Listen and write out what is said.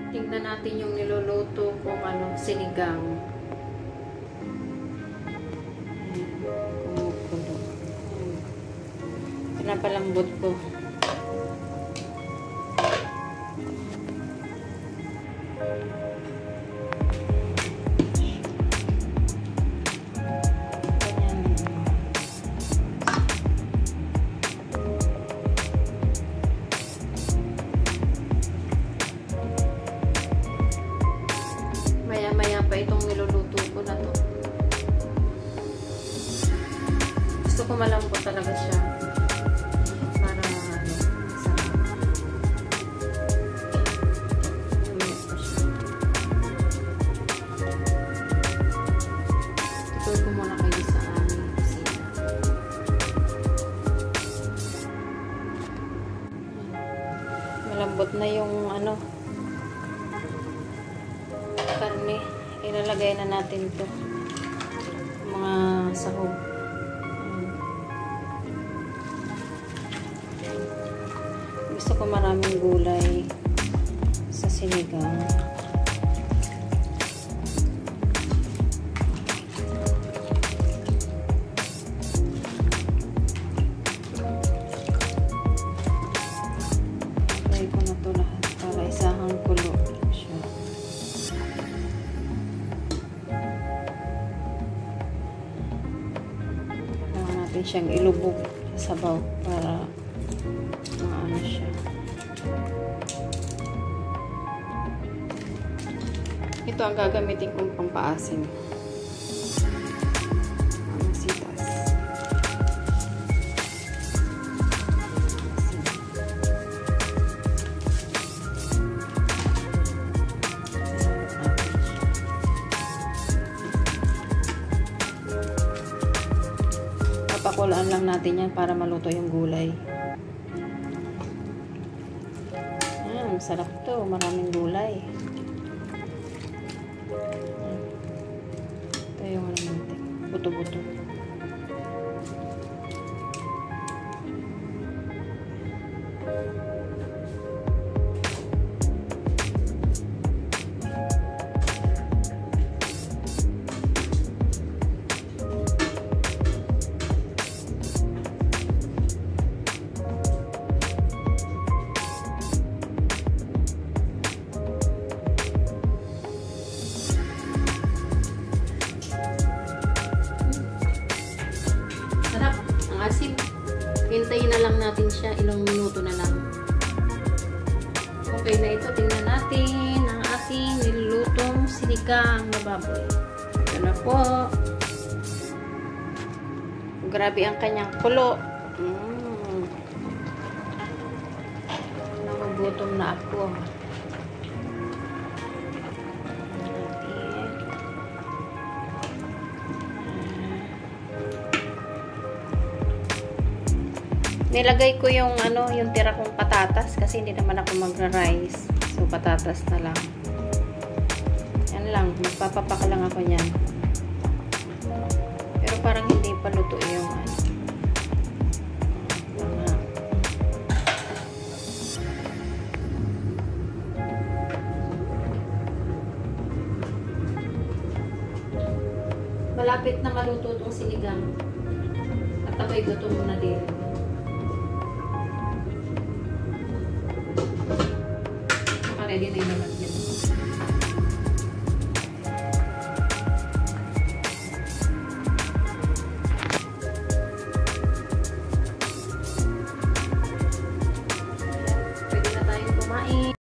Tingnan natin yung niluluto kung ano, sinigang. Kumukulo. Pinapalambot ko. Maya-maya pa itong niluluto ko na to. Gusto ko malambot talaga siya. Para ano, sarap. Lumiit pa siya. Tutuloy ko muna kayo sa aming kusina. Malambot na yung ano, karne. Ilalagay na natin ito. Mga sahog. Gusto ko maraming gulay sa sinigang. Lagay ko na ito lahat para isahang kulo siya. Natin siyang ilubog sa sabaw para maano siya. Ito ang gagamitin kong pampaasim. Ang sitas. Pakulaan lang natin yan para maluto yung gulay. Masarap to. Maraming gulay. Ito yung ano natin. Buto-buto. Asim. Hintayin na lang natin siya. Ilang minuto na lang. Okay na ito. Tingnan natin ang ating nilulutong sinigang na baboy. Ito na po. Grabe ang kanyang kulo. Nagugutom na ako. Nilagay ko yung ano, yung tira kong patatas kasi hindi naman ako magra-rice. So patatas na lang. Yan lang, magpapapaka lang ako niyan. Pero parang hindi pa luto yung ano. Malapit na maluto itong sinigang. At ako'y gutom na din. Ready na yung naman yan.